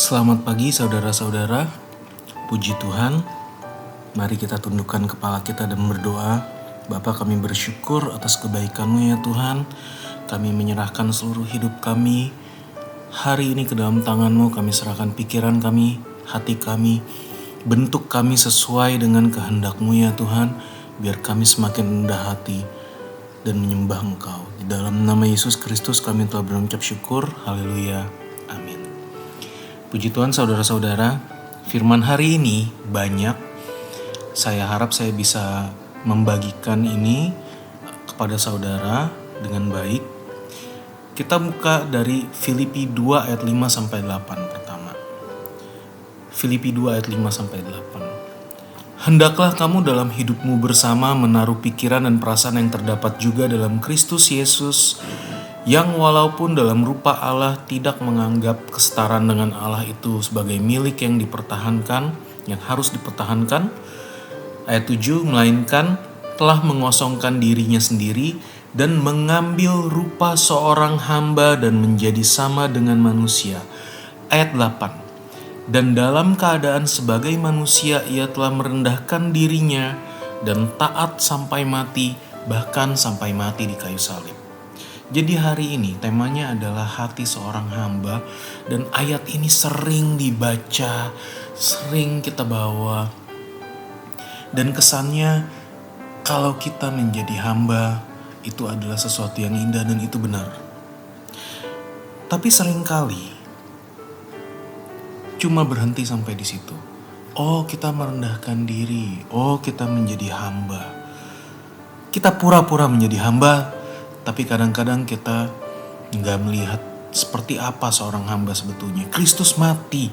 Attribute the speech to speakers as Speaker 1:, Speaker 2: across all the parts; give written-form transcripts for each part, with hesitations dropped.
Speaker 1: Selamat pagi saudara-saudara, puji Tuhan. Mari kita tundukkan kepala kita dan berdoa. Bapa, kami bersyukur atas kebaikan-Mu ya Tuhan. Kami menyerahkan seluruh hidup kami hari ini ke dalam tangan-Mu. Kami serahkan pikiran kami, hati kami, bentuk kami sesuai dengan kehendak-Mu ya Tuhan. Biar kami semakin rendah hati dan menyembah Engkau. Di dalam nama Yesus Kristus kami telah berucap syukur. Haleluya. Amin. Puji Tuhan saudara-saudara, firman hari ini banyak. Saya harap saya bisa membagikan ini kepada saudara dengan baik. Kita buka dari Filipi 2 ayat 5 sampai 8 pertama. Filipi 2 ayat 5 sampai 8. Hendaklah kamu dalam hidupmu bersama menaruh pikiran dan perasaan yang terdapat juga dalam Kristus Yesus, yang walaupun dalam rupa Allah tidak menganggap kesetaraan dengan Allah itu sebagai milik yang dipertahankan, yang harus dipertahankan. Ayat 7, melainkan telah mengosongkan dirinya sendiri dan mengambil rupa seorang hamba dan menjadi sama dengan manusia. Ayat 8, dan dalam keadaan sebagai manusia ia telah merendahkan dirinya dan taat sampai mati, bahkan sampai mati di kayu salib. Jadi hari ini temanya adalah hati seorang hamba, dan ayat ini sering dibaca, sering kita bawa. Dan kesannya kalau kita menjadi hamba itu adalah sesuatu yang indah dan itu benar. Tapi seringkali cuma berhenti sampai di situ. Oh, kita merendahkan diri. Oh, kita menjadi hamba. Kita pura-pura menjadi hamba. Tapi kadang-kadang kita nggak melihat seperti apa seorang hamba sebetulnya. Kristus mati.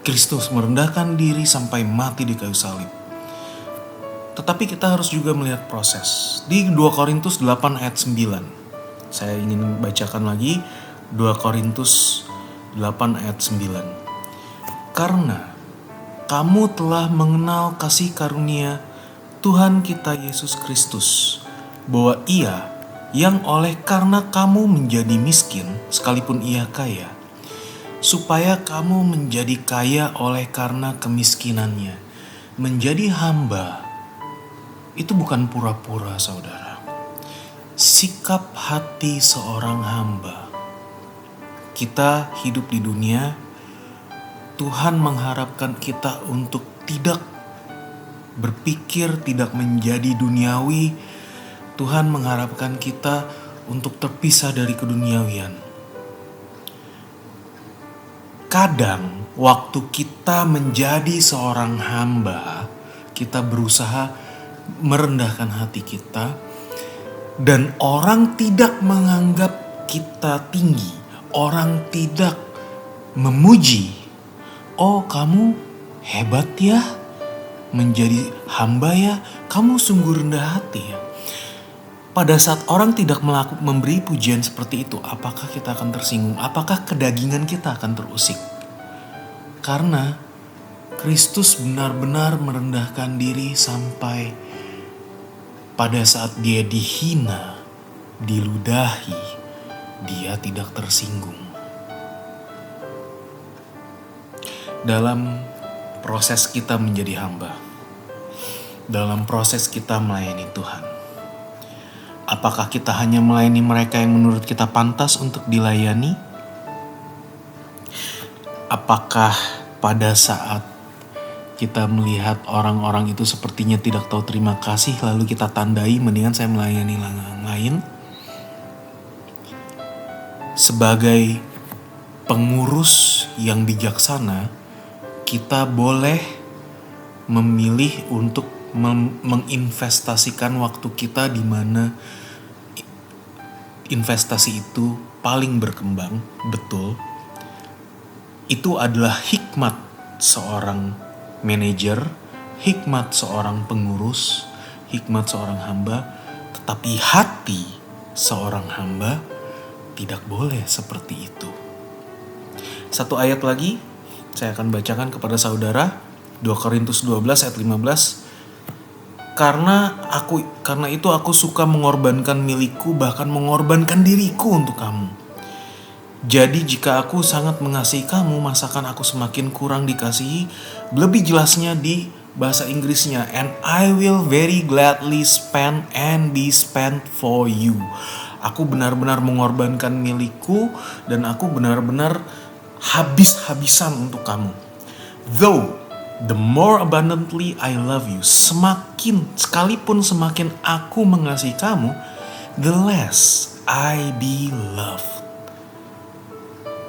Speaker 1: Kristus merendahkan diri sampai mati di kayu salib. Tetapi kita harus juga melihat proses. Di 2 Korintus 8 ayat 9. Saya ingin bacakan lagi 2 Korintus 8 ayat 9. Karena kamu telah mengenal kasih karunia Tuhan kita Yesus Kristus, bahwa Ia yang oleh karena kamu menjadi miskin sekalipun ia kaya, supaya kamu menjadi kaya oleh karena kemiskinannya. Menjadi hamba itu bukan pura-pura, saudara. Sikap hati seorang hamba. Kita hidup di dunia, Tuhan mengharapkan kita untuk tidak berpikir, tidak menjadi duniawi. Tuhan mengharapkan kita untuk terpisah dari keduniawian. Kadang waktu kita menjadi seorang hamba, kita berusaha merendahkan hati kita, dan orang tidak menganggap kita tinggi. Orang tidak memuji. Oh, kamu hebat ya, menjadi hamba ya, kamu sungguh rendah hati ya. Pada saat orang tidak memberi pujian seperti itu, apakah kita akan tersinggung? Apakah kedagingan kita akan terusik? Karena Kristus benar-benar merendahkan diri sampai pada saat dia dihina, diludahi, dia tidak tersinggung. Dalam proses kita menjadi hamba, dalam proses kita melayani Tuhan, apakah kita hanya melayani mereka yang menurut kita pantas untuk dilayani? Apakah pada saat kita melihat orang-orang itu sepertinya tidak tahu terima kasih, lalu kita tandai mendingan saya melayani orang lain? Sebagai pengurus yang bijaksana, kita boleh memilih untuk menginvestasikan waktu kita di mana investasi itu paling berkembang. Betul. Itu adalah hikmat seorang manajer, hikmat seorang pengurus, hikmat seorang hamba. Tetapi hati seorang hamba tidak boleh seperti itu. Satu ayat lagi saya akan bacakan kepada saudara, 2 Korintus 12 ayat 15. Karena itu aku suka mengorbankan milikku, bahkan mengorbankan diriku untuk kamu. Jadi jika aku sangat mengasihi kamu, masakan aku semakin kurang dikasihi? Lebih jelasnya di bahasa Inggrisnya, and I will very gladly spend and be spent for you. Aku benar-benar mengorbankan milikku dan aku benar-benar habis-habisan untuk kamu. Though the more abundantly I love you, sekalipun semakin aku mengasihi kamu, the less I be loved.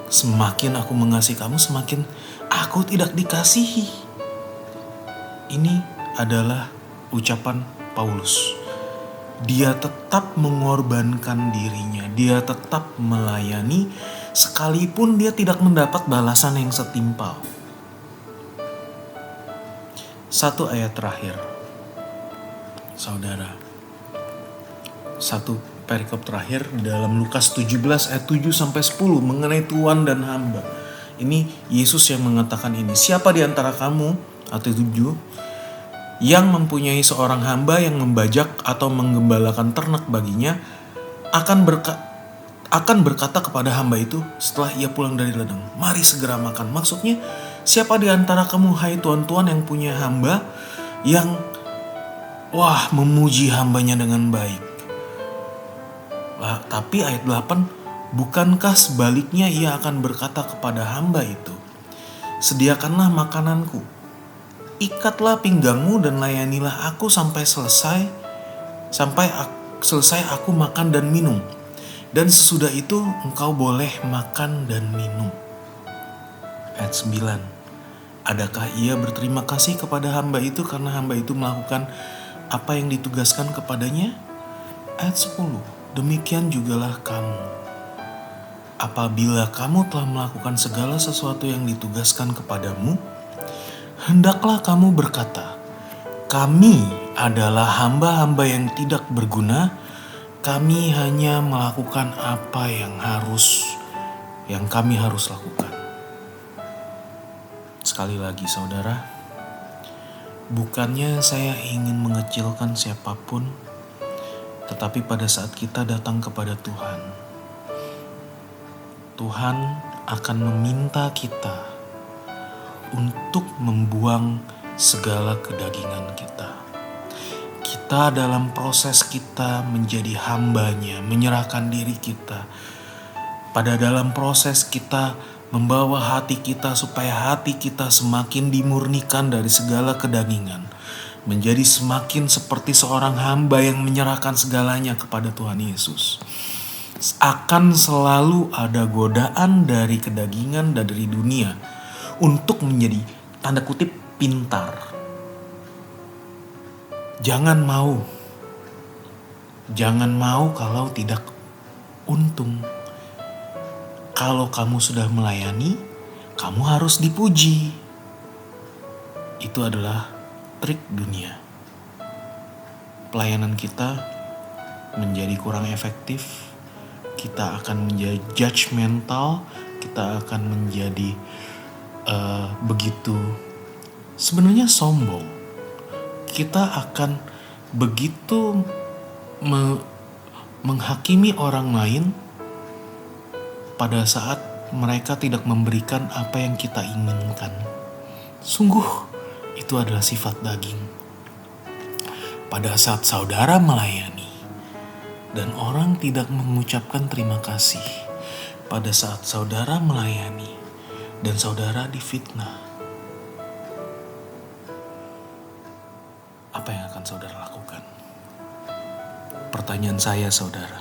Speaker 1: Semakin aku mengasihi kamu, semakin aku tidak dikasihi. Ini adalah ucapan Paulus. Dia tetap mengorbankan dirinya, dia tetap melayani sekalipun dia tidak mendapat balasan yang setimpal. Satu ayat terakhir, saudara. Satu perikop terakhir dalam Lukas 17 ayat 7-10 mengenai tuan dan hamba. Ini Yesus yang mengatakan ini. Siapa di antara kamu, atau 7, yang mempunyai seorang hamba yang membajak atau menggembalakan ternak baginya, akan berkata kepada hamba itu setelah ia pulang dari ladang, mari segera makan. Maksudnya, siapa di antara kamu, hai tuan-tuan, yang punya hamba yang memuji hambanya dengan baik? Tapi ayat 8, bukankah sebaliknya ia akan berkata kepada hamba itu, sediakanlah makananku, ikatlah pinggangmu dan layanilah aku sampai selesai aku makan dan minum, dan sesudah itu engkau boleh makan dan minum. Ayat 9, adakah ia berterima kasih kepada hamba itu karena hamba itu melakukan apa yang ditugaskan kepadanya? Ayat 10, demikian jugalah kamu. Apabila kamu telah melakukan segala sesuatu yang ditugaskan kepadamu, hendaklah kamu berkata, kami adalah hamba-hamba yang tidak berguna, kami hanya melakukan apa yang kami harus lakukan. Sekali lagi saudara, bukannya saya ingin mengecilkan siapapun, tetapi pada saat kita datang kepada Tuhan, Tuhan akan meminta kita untuk membuang segala kedagingan kita. Kita dalam proses kita menjadi hambanya, menyerahkan diri kita. Pada dalam proses kita membawa hati kita supaya hati kita semakin dimurnikan dari segala kedagingan, menjadi semakin seperti seorang hamba yang menyerahkan segalanya kepada Tuhan Yesus. Akan selalu ada godaan dari kedagingan dan dari dunia untuk menjadi tanda kutip pintar. Jangan mau kalau tidak untung. Kalau kamu sudah melayani, kamu harus dipuji. Itu adalah trik dunia. Pelayanan kita menjadi kurang efektif, kita akan menjadi judgmental, kita akan menjadi begitu sebenarnya sombong. Kita akan begitu menghakimi orang lain pada saat mereka tidak memberikan apa yang kita inginkan. Sungguh itu adalah sifat daging. Pada saat saudara melayani dan orang tidak mengucapkan terima kasih, pada saat saudara melayani dan saudara difitnah, apa yang akan saudara lakukan? Pertanyaan saya, saudara,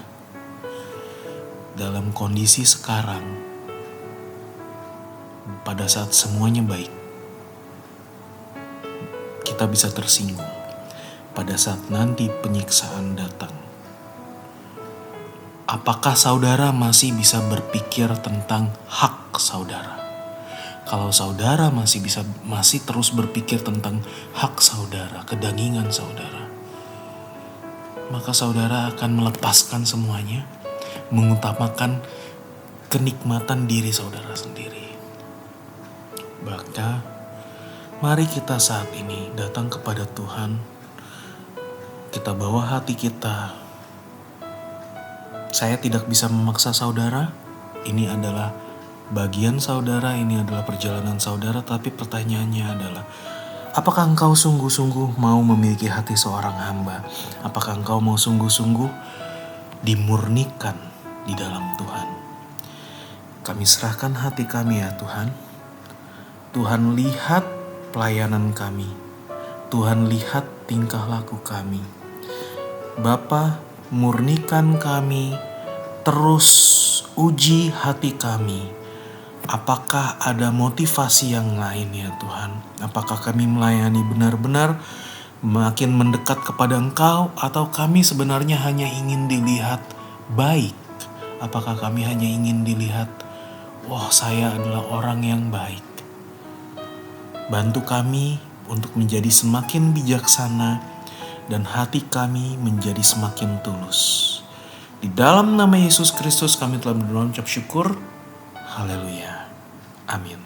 Speaker 1: dalam kondisi sekarang, pada saat semuanya baik, kita bisa tersinggung. Pada saat nanti penyiksaan datang, apakah saudara masih bisa berpikir tentang hak saudara? Kalau saudara masih terus berpikir tentang hak saudara, kedagingan saudara, maka saudara akan melepaskan semuanya, mengutamakan kenikmatan diri saudara sendiri. Maka mari kita saat ini datang kepada Tuhan, kita bawa hati kita. Saya tidak bisa memaksa saudara, Ini adalah bagian saudara, ini adalah perjalanan saudara, tapi pertanyaannya adalah, apakah engkau sungguh-sungguh mau memiliki hati seorang hamba? Apakah engkau mau sungguh-sungguh dimurnikan di dalam Tuhan? Kami serahkan hati kami ya Tuhan. Tuhan lihat pelayanan kami. Tuhan lihat tingkah laku kami. Bapa, murnikan kami, terus uji hati kami. Apakah ada motivasi yang lain ya Tuhan? Apakah kami melayani benar-benar makin mendekat kepada Engkau, atau kami sebenarnya hanya ingin dilihat baik? Apakah kami hanya ingin dilihat, wah saya adalah orang yang baik? Bantu kami untuk menjadi semakin bijaksana dan hati kami menjadi semakin tulus. Di dalam nama Yesus Kristus kami telah berdoa ucap syukur. Haleluya. Amin.